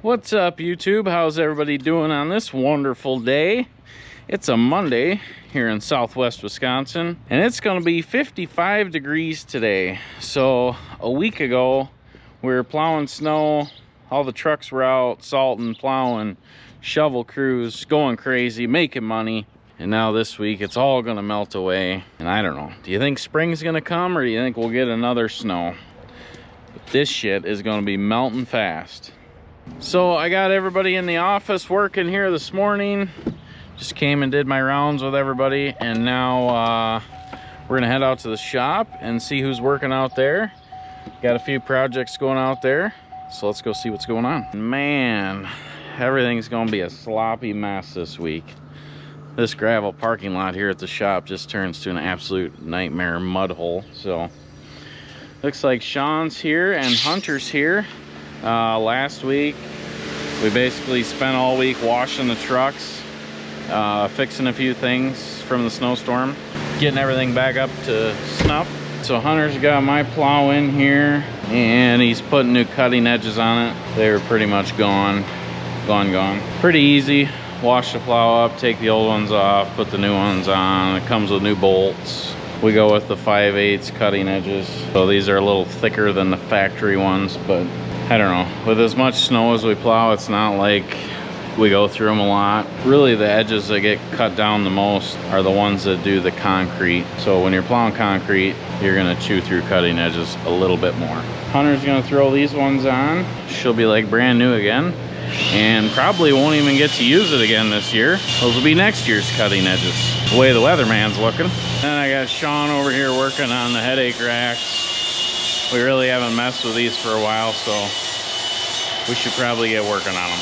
What's up, YouTube? How's everybody doing on this wonderful day? It's a Monday here in southwest Wisconsin, and it's going to be 55 degrees today. So a week ago, we were plowing snow. All the trucks were out, salting, plowing, shovel crews, going crazy, making money. And now this week, it's all going to melt away. And I don't know. Do you think spring's going to come, or do you think we'll get another snow? But this shit is going to be melting fast. So I got everybody in the office working here this morning. Just came and did my rounds with everybody, and now we're gonna head out to the shop and see who's working out there. Got a few projects going out there, so let's go see what's going on. Man, everything's gonna be a sloppy mess this week. This gravel parking lot here at the shop just turns to an absolute nightmare mud hole. So looks like Shawn's here and Hunter's here. Last week we basically spent all week washing the trucks, fixing a few things from the snowstorm, getting everything back up to snuff. So Hunter's got my plow in here and he's putting new cutting edges on it. They were pretty much gone. Pretty easy. Wash the plow up, take the old ones off, put the new ones on. It comes with new bolts. We go with the 5/8 cutting edges. So these are a little thicker than the factory ones, but I don't know. With as much snow as we plow, it's not like we go through them a lot. Really, the edges that get cut down the most are the ones that do the concrete. So when you're plowing concrete, you're gonna chew through cutting edges a little bit more. Hunter's gonna throw these ones on. She'll be like brand new again, and probably won't even get to use it again this year. Those will be next year's cutting edges, the way the weatherman's looking. Then I got Shawn over here working on the headache racks. We really haven't messed with these for a while, so we should probably get working on them.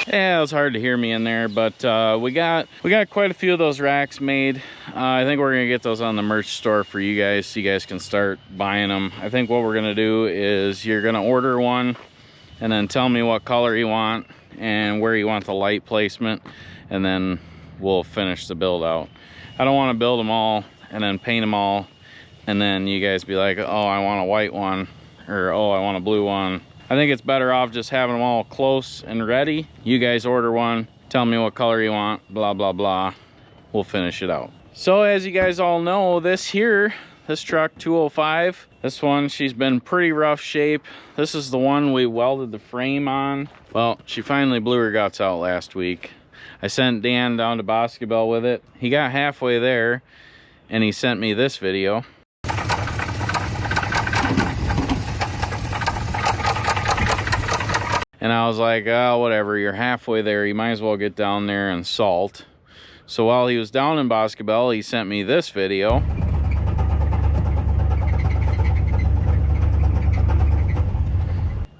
Yeah, it was hard to hear me in there, but we got quite a few of those racks made. I think we're gonna get those on the merch store for you guys, so you guys can start buying them. I think what we're gonna do is you're gonna order one and then tell me what color you want and where you want the light placement, and then we'll finish the build out. I don't want to build them all and then paint them all, and then you guys be like, oh, I want a white one, or oh, I want a blue one. I think it's better off just having them all close and ready. You guys order one, tell me what color you want, blah, blah, blah. We'll finish it out. So as you guys all know, this truck 205, this one, she's been pretty rough shape. This is the one we welded the frame on. Well, she finally blew her guts out last week. I sent Dan down to Boscobel with it. He got halfway there, and he sent me this video. And I was like, oh, whatever, you're halfway there. You might as well get down there and salt. So while he was down in Boscobel, he sent me this video.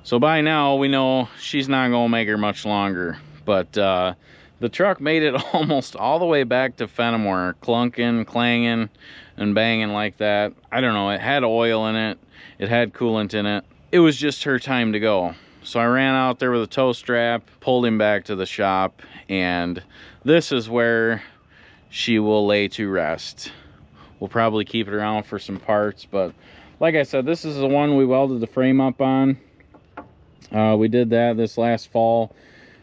So by now, we know she's not gonna make her much longer. But the truck made it almost all the way back to Fenimore, clunking, clanging, and banging like that. I don't know, it had oil in it, it had coolant in it. It was just her time to go. So I ran out there with a tow strap, pulled him back to the shop, and this is where she will lay to rest. We'll probably keep it around for some parts, but like I said, this is the one we welded the frame up on. We did that this last fall,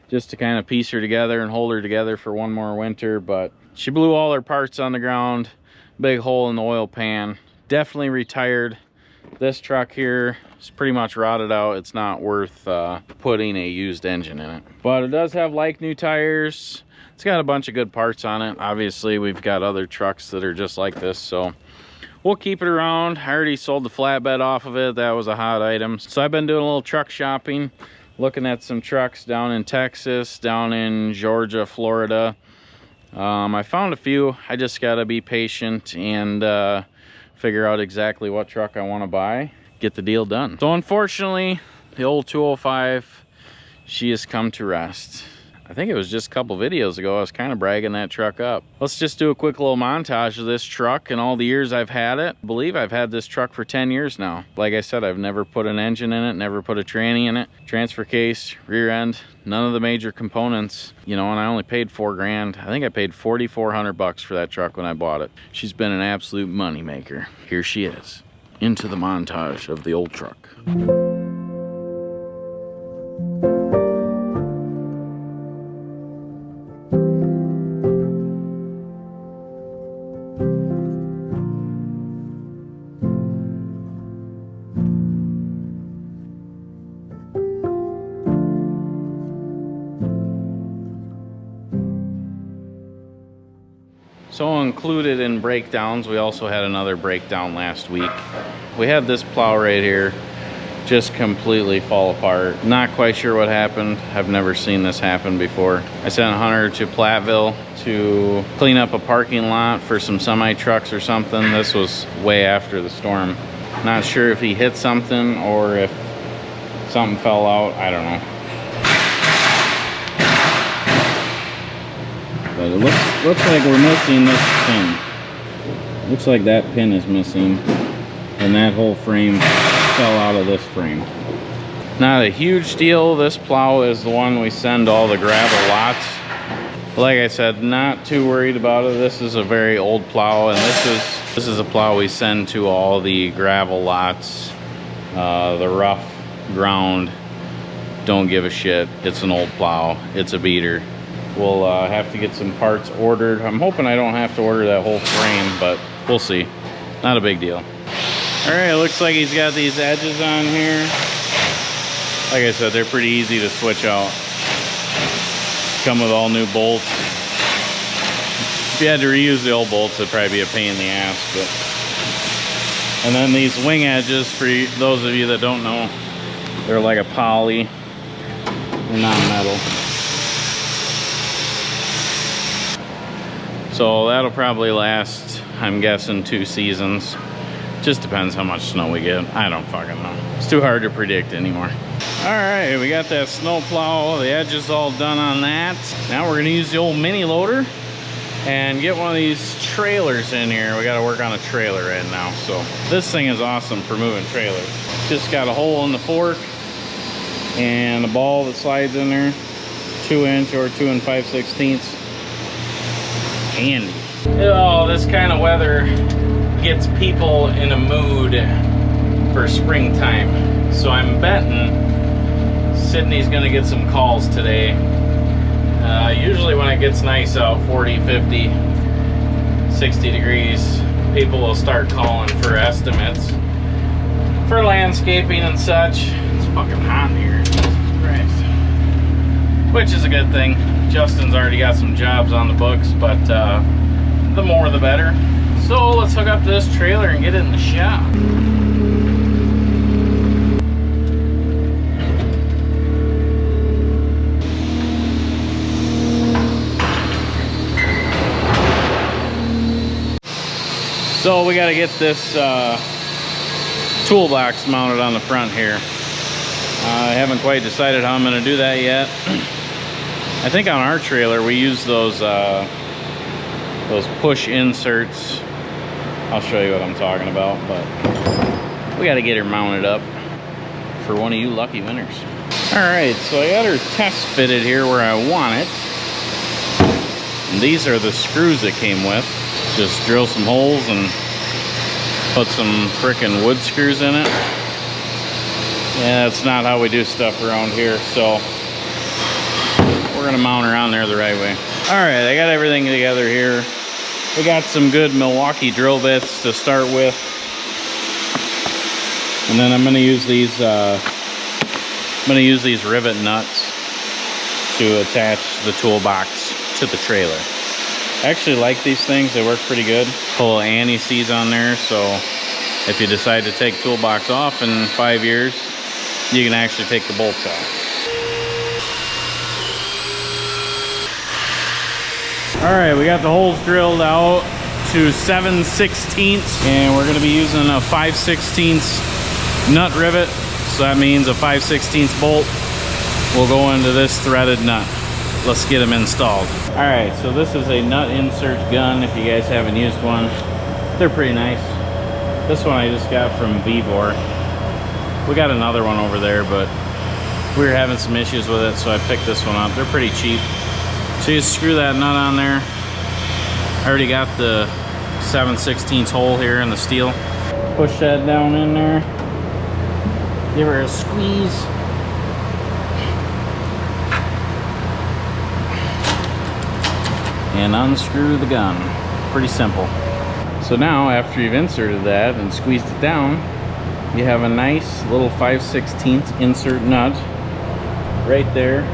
just to kind of piece her together and hold her together for one more winter, but she blew all her parts on the ground, big hole in the oil pan. Definitely retired. This truck here is pretty much rotted out. It's not worth putting a used engine in it. But it does have like new tires. It's got a bunch of good parts on it. Obviously, we've got other trucks that are just like this, so we'll keep it around. I already sold the flatbed off of it. That was a hot item. So I've been doing a little truck shopping, looking at some trucks down in Texas, down in Georgia, Florida. I found a few. I just gotta be patient and figure out exactly what truck I want to buy, get the deal done. So unfortunately, the old 205, she has come to rest. I think it was just a couple videos ago I was kind of bragging that truck up. Let's just do a quick little montage of this truck and all the years I've had it. I believe I've had this truck for 10 years now. Like I said, I've never put an engine in it, never put a tranny in it. Transfer case, rear end, none of the major components, you know, and I only paid $4 grand. I think I paid 4,400 bucks for that truck when I bought it. She's been an absolute money maker. Here she is, into the montage of the old truck. So included in breakdowns, we also had another breakdown last week. We had this plow right here just completely fall apart. Not quite sure what happened. I've never seen this happen before. I sent Hunter to Platteville to clean up a parking lot for some semi trucks or something. This was way after the storm. Not sure if he hit something or if something fell out. I don't know. But it looks like we're missing this pin. Looks like that pin is missing, and that whole frame fell out of this frame. Not a huge deal. This plow is the one we send to all the gravel lots. Like I said, not too worried about it. This is a very old plow, and this is a plow we send to all the gravel lots, the rough ground. Don't give a shit. It's an old plow. It's a beater. We'll have to get some parts ordered. I'm hoping I don't have to order that whole frame, but we'll see. Not a big deal. All right, looks like he's got these edges on here. Like I said, they're pretty easy to switch out. Come with all new bolts. If you had to reuse the old bolts, it'd probably be a pain in the ass. But and then these wing edges, for those of you that don't know, they're like a poly. They're not metal. So that'll probably last, I'm guessing, 2 seasons. Just depends how much snow we get. I don't fucking know. It's too hard to predict anymore. All right, we got that snow plow. The edge is all done on that. Now we're gonna use the old mini loader and get one of these trailers in here. We gotta work on a trailer right now. So this thing is awesome for moving trailers. Just got a hole in the fork and a ball that slides in there. 2-inch or 2 5/16. Handy. Oh, this kind of weather gets people in a mood for springtime. So I'm betting Sydney's gonna get some calls today. Usually when it gets nice out, 40, 50, 60 degrees, people will start calling for estimates for landscaping and such. It's fucking hot in here, Jesus Christ. Which is a good thing. Justin's already got some jobs on the books, but the more the better. So let's hook up to this trailer and get it in the shop. So we got to get this toolbox mounted on the front here. I haven't quite decided how I'm going to do that yet. I think on our trailer we use those push inserts. I'll show you what I'm talking about, but we got to get her mounted up for one of you lucky winners. All right, so I got her test fitted here where I want it. And these are the screws it came with. Just drill some holes and put some frickin' wood screws in it. Yeah, that's not how we do stuff around here, so we're gonna mount her on there the right way. All right, I got everything together here. We got some good Milwaukee drill bits to start with. And then I'm gonna use these rivet nuts to attach the toolbox to the trailer. I actually like these things, they work pretty good. Pull anti-seize on there, so if you decide to take toolbox off in 5 years, you can actually take the bolts out. All right, we got the holes drilled out to 7/16, and we're gonna be using a 5/16 nut rivet. So that means a 5/16 bolt will go into this threaded nut. Let's get them installed. All right, so this is a nut insert gun. If you guys haven't used one, they're pretty nice. This one I just got from Vevor. We got another one over there, but we were having some issues with it, so I picked this one up. They're pretty cheap. So you screw that nut on there. I already got the 7/16 hole here in the steel. Push that down in there. Give her a squeeze. And unscrew the gun. Pretty simple. So now after you've inserted that and squeezed it down, you have a nice little 5/16 insert nut right there,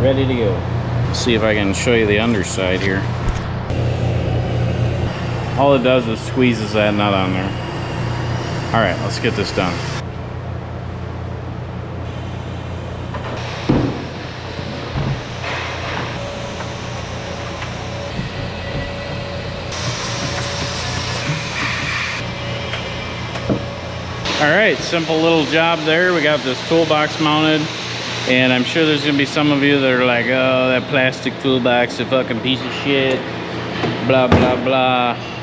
ready to go. See if I can show you the underside here. All it does is squeezes that nut on there. All right, let's get this done. All right, simple little job there. We got this toolbox mounted, and I'm sure there's gonna be some of you that are like, oh, that plastic toolbox, a fucking piece of shit, blah, blah, blah.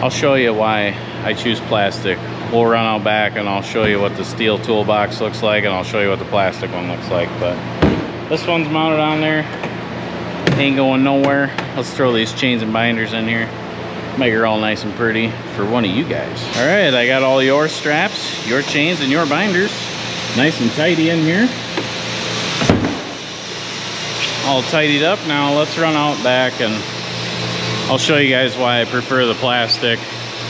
I'll show you why I choose plastic. We'll run out back and I'll show you what the steel toolbox looks like, and I'll show you what the plastic one looks like. But this one's mounted on there, ain't going nowhere. Let's throw these chains and binders in here, make her all nice and pretty for one of you guys. All right, I got all your straps, your chains, and your binders nice and tidy in here. All tidied up. Now let's run out back and I'll show you guys why I prefer the plastic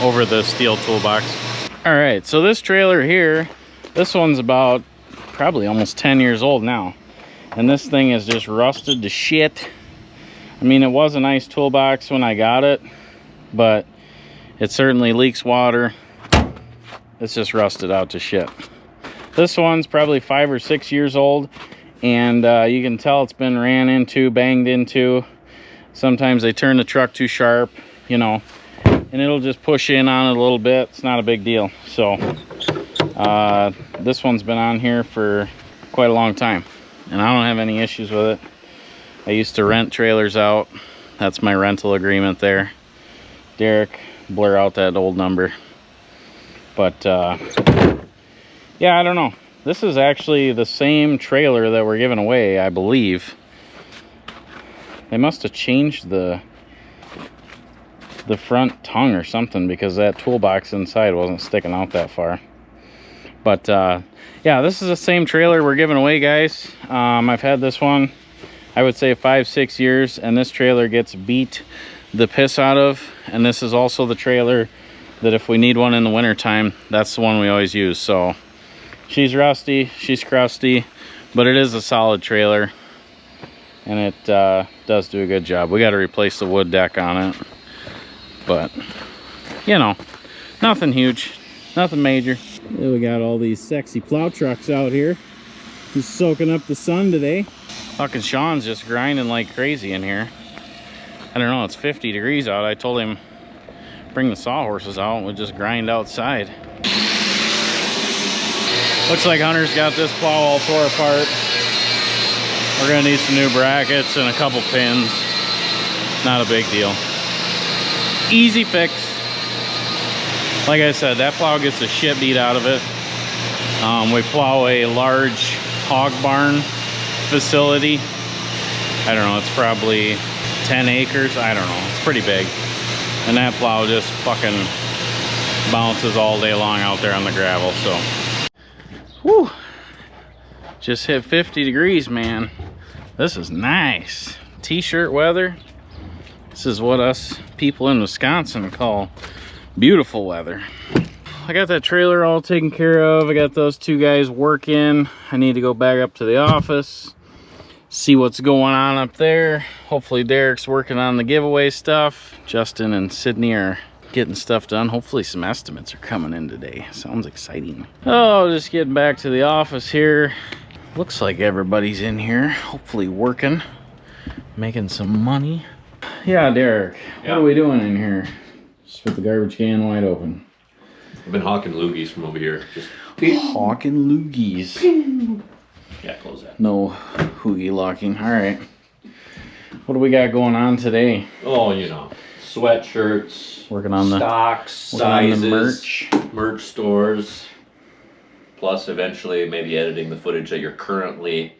over the steel toolbox. All right, so this trailer here, this one's about probably almost 10 years old now. And this thing is just rusted to shit. I mean, it was a nice toolbox when I got it, but it certainly leaks water. It's just rusted out to shit. This one's probably 5 or 6 years old, and you can tell it's been ran into, banged into. Sometimes they turn the truck too sharp, you know, and it'll just push in on it a little bit. It's not a big deal. So this one's been on here for quite a long time, and I don't have any issues with it. I used to rent trailers out. That's my rental agreement there. Derek, blur out that old number. But yeah, I don't know. This is actually the same trailer that we're giving away, I believe. They must have changed the front tongue or something, because that toolbox inside wasn't sticking out that far. But yeah, this is the same trailer we're giving away, guys. I've had this one, I would say 5-6 years, and this trailer gets beat the piss out of. And this is also the trailer that if we need one in the winter time, that's the one we always use. So she's rusty, she's crusty, but it is a solid trailer, and it does do a good job. We got to replace the wood deck on it, but you know, nothing huge, nothing major. Then we got all these sexy plow trucks out here, just soaking up the sun today. Fucking Shawn's just grinding like crazy in here. I don't know, it's 50 degrees out. I told him bring the sawhorses out and we'll just grind outside. Looks like Hunter's got this plow all tore apart. We're gonna need some new brackets and a couple pins. Not a big deal. Easy fix. Like I said, that plow gets the shit beat out of it. We plow a large hog barn facility. I don't know, it's probably 10 acres. I don't know, it's pretty big. And that plow just fucking bounces all day long out there on the gravel. So, whew, just hit 50 degrees, man. This is nice. T-shirt weather. This is what us people in Wisconsin call beautiful weather. I got that trailer all taken care of. I got those two guys working. I need to go back up to the office, see what's going on up there. Hopefully Derek's working on the giveaway stuff. Justin and Sydney are getting stuff done. Hopefully some estimates are coming in today. Sounds exciting. Oh, just getting back to the office here. Looks like everybody's in here, hopefully working, making some money. Yeah, Derek, yeah. What are we doing in here? Just with the garbage can wide open. I've been hawking loogies from over here. Just hawking loogies. Yeah, close that. No hoogie locking. All right. What do we got going on today? Oh, you know, sweatshirts, working on the stocks, sizes, on the merch stores, plus eventually maybe editing the footage that you're currently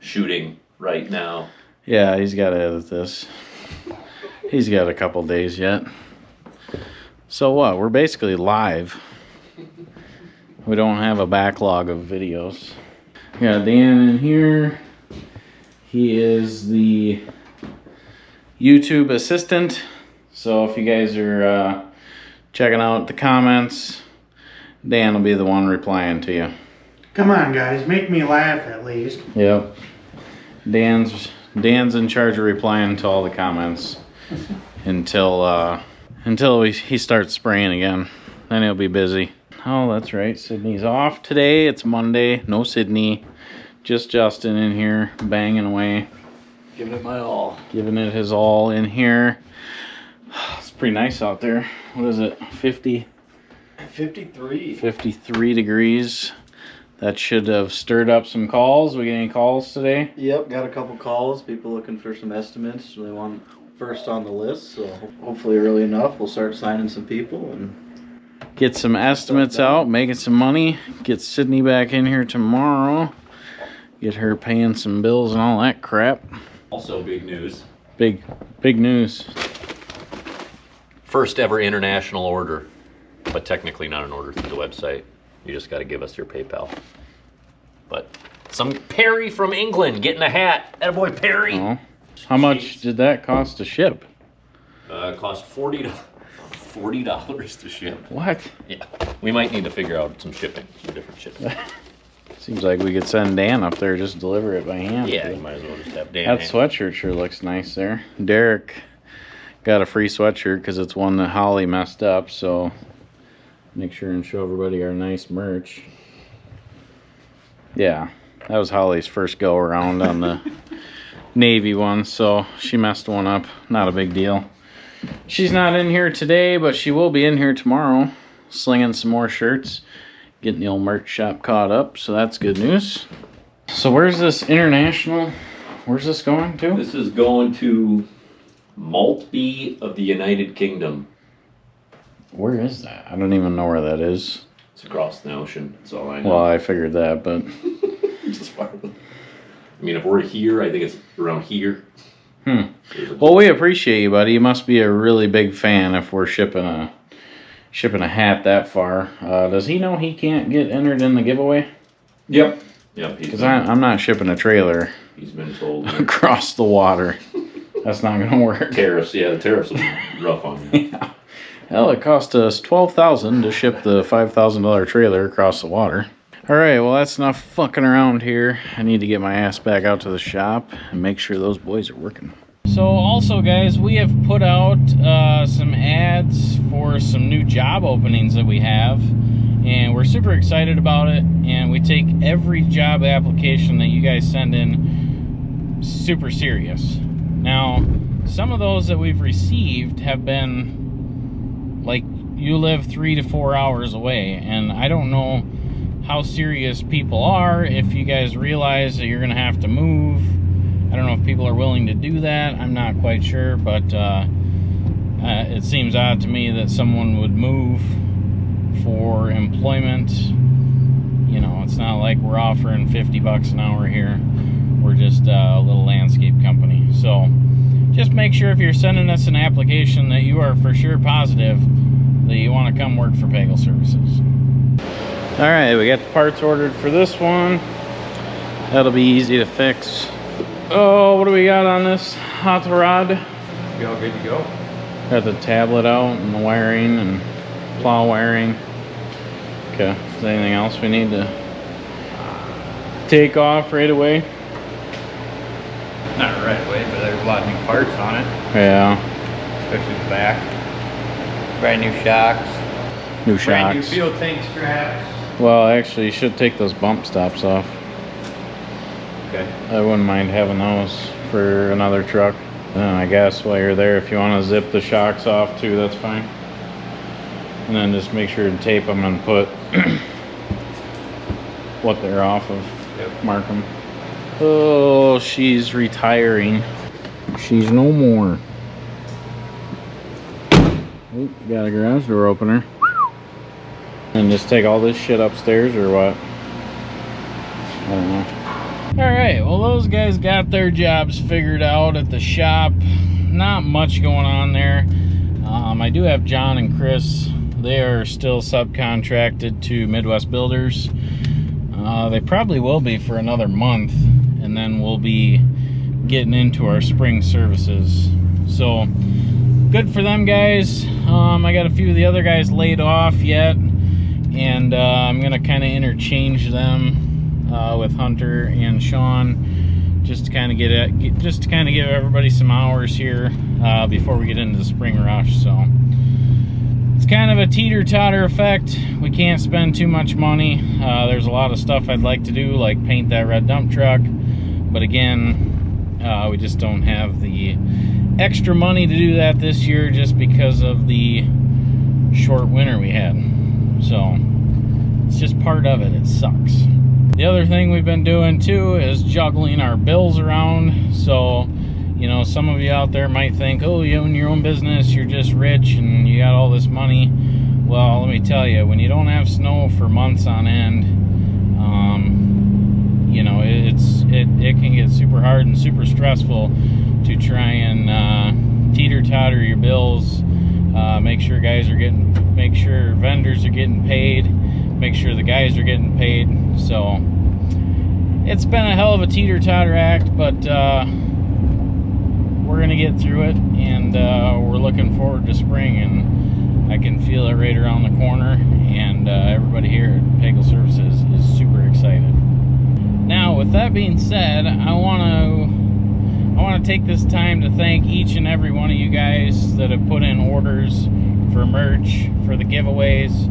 shooting right now. Yeah, he's got to edit this. He's got a couple days yet. So what? We're basically live. We don't have a backlog of videos. We got Dan in here. He is the YouTube assistant. So if you guys are checking out the comments, Dan will be the one replying to you. Come on, guys, make me laugh at least. Yep. Dan's in charge of replying to all the comments. until he starts spraying again. Then he'll be busy. Oh, that's right. Sydney's off today. It's Monday. No Sydney. Just Justin in here banging away. Giving it my all. Giving it his all in here. It's pretty nice out there. What is it? 53 degrees. That should have stirred up some calls. We get any calls today? Yep, got a couple calls. People looking for some estimates. They want first on the list, so hopefully early enough we'll start signing some people and get some estimates out, making some money. Get Sydney back in here tomorrow. Get her paying some bills and all that crap. Also big news. Big news. First ever international order, but technically not an order through the website. You just got to give us your PayPal. But some Perry from England getting a hat. Attaboy Perry. Oh. How much did that cost to ship? It cost $40 to ship. What? Yeah. We might need to figure out some shipping, some different shipping. Seems like we could send Dan up there, just deliver it by hand. Yeah, you might as well just have Dan. That sweatshirt sure looks nice there. Derek got a free sweatshirt because it's one that Holly messed up, so make sure and show everybody our nice merch. Yeah, that was Holly's first go around on the Navy one, so she messed one up. Not a big deal. She's not in here today, but she will be in here tomorrow, slinging some more shirts, getting the old merch shop caught up, so that's good news. So where's this international, where's this going to? This is going to Maltby of the United Kingdom. Where is that? I don't even know where that is. It's across the ocean, that's all I know. Well, I figured that, but... Just far. I mean, if we're here, I think it's around here. Well, we appreciate you, buddy. You must be a really big fan if we're shipping a hat that far. Does he know he can't get entered in the giveaway? Yep. Because I'm not shipping a trailer. He's been told. Across the water. That's not going to work. Tariffs, yeah, the tariffs will be rough on you. Yeah. Hell, it cost us $12,000 to ship the $5,000 trailer across the water. All right, well, that's enough fucking around here. I need to get my ass back out to the shop and make sure those boys are working. So also, guys, we have put out some ads for some new job openings that we have, and we're super excited about it, and we take every job application that you guys send in super serious. Now, some of those that we've received have been, like, you live 3 to 4 hours away, and I don't know how serious people are. If you guys realize that you're gonna have to move, I don't know if people are willing to do that. I'm not quite sure, but it seems odd to me that someone would move for employment. You know, it's not like we're offering $50 an hour here. We're just a little landscape company. So just make sure if you're sending us an application that you are for sure positive that you want to come work for Pagel Services. All right, we got the parts ordered for this one. That'll be easy to fix. Oh, what do we got on this hot rod? You all good to go? Got the tablet out and the wiring and plow wiring. Okay, is there anything else we need to take off right away? Not right away, but there's a lot of new parts on it, Yeah, especially the back. Brand new shocks. new Brand new shocks. fuel tank straps. Well, actually, you should take those bump stops off. Okay. I wouldn't mind having those for another truck. And I guess while you're there, if you want to zip the shocks off too, that's fine. And then just make sure to tape them and put what they're off of. Yep. Mark them. Oh, she's retiring. She's no more. Oh, got a garage door opener. And just take all this shit upstairs or what? I don't know. Alright, well those guys got their jobs figured out at the shop. Not much going on there. I do have John and Chris. They are still subcontracted to Midwest Builders. They probably will be for another month, and then we'll be getting into our spring services. So good for them guys. I got a few of the other guys laid off yet, and I'm gonna kind of interchange them with Hunter and Shawn, just to kind of give everybody some hours here. before we get into the spring rush. So it's kind of a teeter-totter effect. We can't spend too much money. There's a lot of stuff I'd like to do, like paint that red dump truck, but again, we just don't have the extra money to do that this year just because of the short winter we had. So it's just part of it. It sucks. The other thing we've been doing too is juggling our bills around. So, you know, some of you out there might think, oh, you own your own business, you're just rich and you got all this money. Well, let me tell you, when you don't have snow for months on end, you know, it can get super hard and super stressful to try and teeter-totter your bills. Make sure vendors are getting paid, make sure the guys are getting paid. So it's been a hell of a teeter-totter act, but we're gonna get through it, and we're looking forward to spring, and I can feel it right around the corner, and everybody here at Pagel Services is super excited. Now, with that being said, I want to take this time to thank each and every one of you guys that have put in orders for merch, for the giveaways.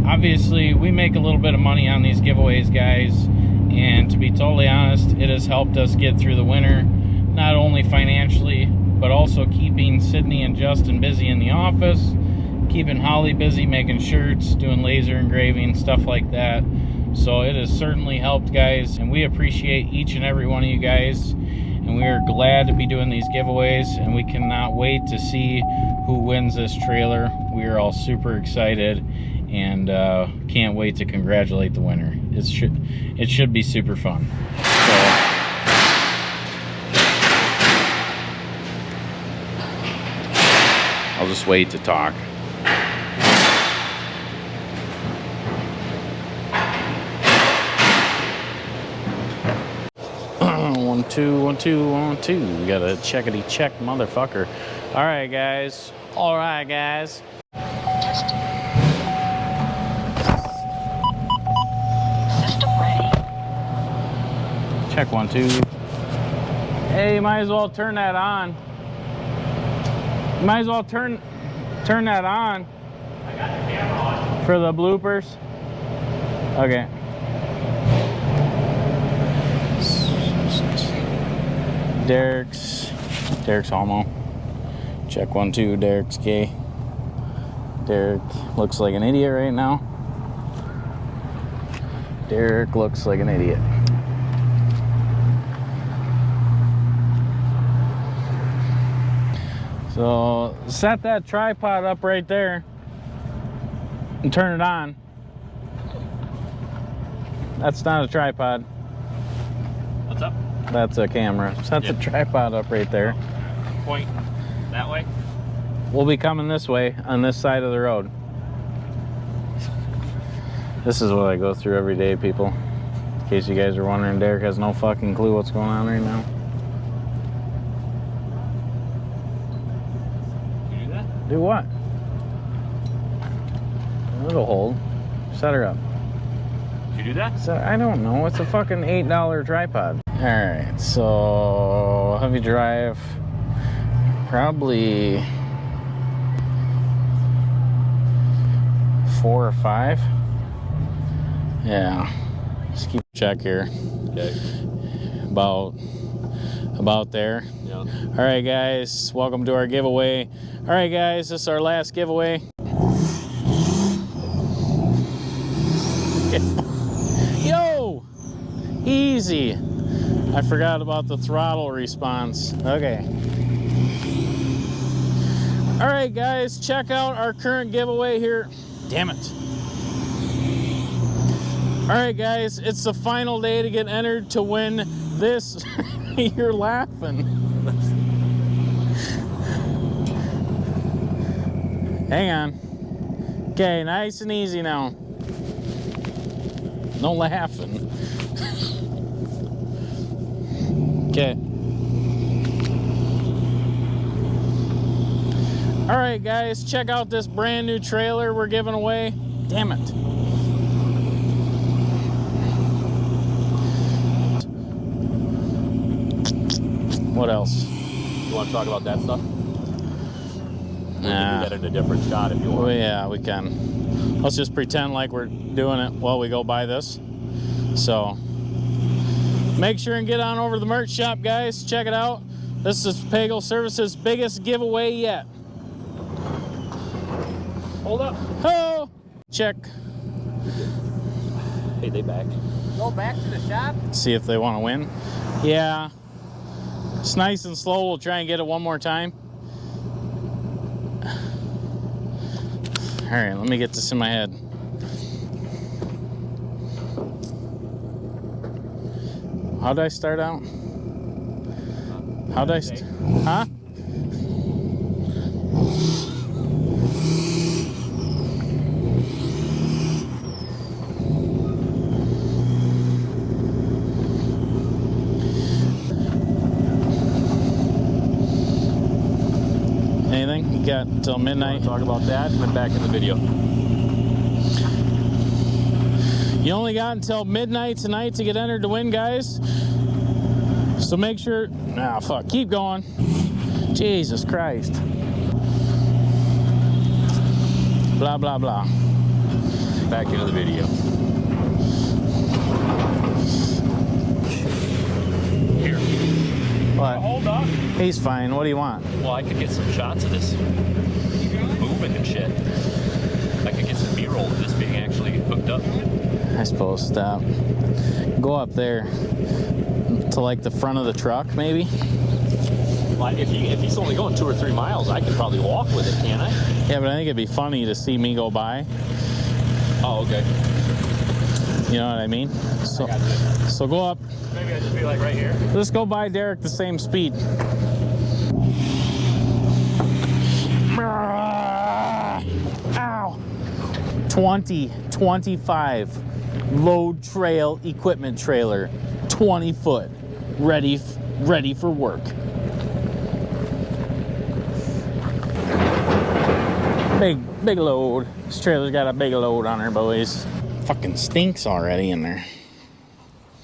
Obviously, we make a little bit of money on these giveaways, guys, and to be totally honest, it has helped us get through the winter, not only financially, but also keeping Sydney and Justin busy in the office, keeping Holly busy making shirts, doing laser engraving, stuff like that. So it has certainly helped, guys, and we appreciate each and every one of you guys, and we are glad to be doing these giveaways, and we cannot wait to see who wins this trailer. We are all super excited, and can't wait to congratulate the winner. It should be super fun. So I'll just wait to talk. One, two, 1, 2, 1, 2. We got a checkity check, motherfucker. All right, guys. All right, guys. System ready. Check 1, 2. Hey, you might as well turn that on. You might as well turn that on. I got the camera on. For the bloopers. Okay. Derek's homo. Check 1, 2. Derek's gay. Derek looks like an idiot right now. Derek looks like an idiot. So set that tripod up right there and turn it on. That's not a tripod. What's up? That's a camera. Set the tripod up right there. Point that way. We'll be coming this way on this side of the road. This is what I go through every day, people. In case you guys are wondering, Derek has no fucking clue what's going on right now. You do that? Do what? It'll hold. Set her up. Did you do that? So, I don't know. It's a fucking $8 tripod. Alright, so heavy drive. Probably 4 or 5. Yeah. Just keep check here. Okay. About there. Yeah. Alright, guys. Welcome to our giveaway. Alright, guys. This is our last giveaway. Yo! Easy. I forgot about the throttle response. Okay. Alright, guys. Check out our current giveaway here. Damn it. Alright, guys. It's the final day to get entered to win this. You're laughing. Hang on. Okay, nice and easy now. No laughing. Okay. All right, guys, check out this brand new trailer we're giving away. Damn it. What else? You want to talk about that stuff? We can do that in a different shot if you want. Well, yeah, we can. Let's just pretend like we're doing it while we go by this. So, make sure and get on over to the merch shop, guys. Check it out. This is Pagel Services' biggest giveaway yet. Hold up. Oh, check. Hey, they back. Go back to the shop. See if they want to win. Yeah. It's nice and slow. We'll try and get it one more time. All right, let me get this in my head. How'd I start out? How'd I huh? Anything? You got until midnight? Talk about that and then back in the video. You only got until midnight tonight to get entered to win, guys. So make sure. Nah, fuck. Keep going. Jesus Christ. Blah, blah, blah. Back into the video. Here. What? Hold on. He's fine. What do you want? Well, I could get some shots of this moving and shit. I could get some B-roll of this being actually hooked up. I suppose. Stop. Go up there to like the front of the truck, maybe. Well, if he's only going 2 or 3 miles, I could probably walk with it, can't I? Yeah, but I think it'd be funny to see me go by. Oh, okay. You know what I mean? So, I got you. so go up. Maybe I just be like right here. Just go by Derek the same speed. Ow! 25 load trail equipment trailer, 20 foot, ready for work. Big load. This trailer's got a big load on her, boys. Fucking stinks already in there.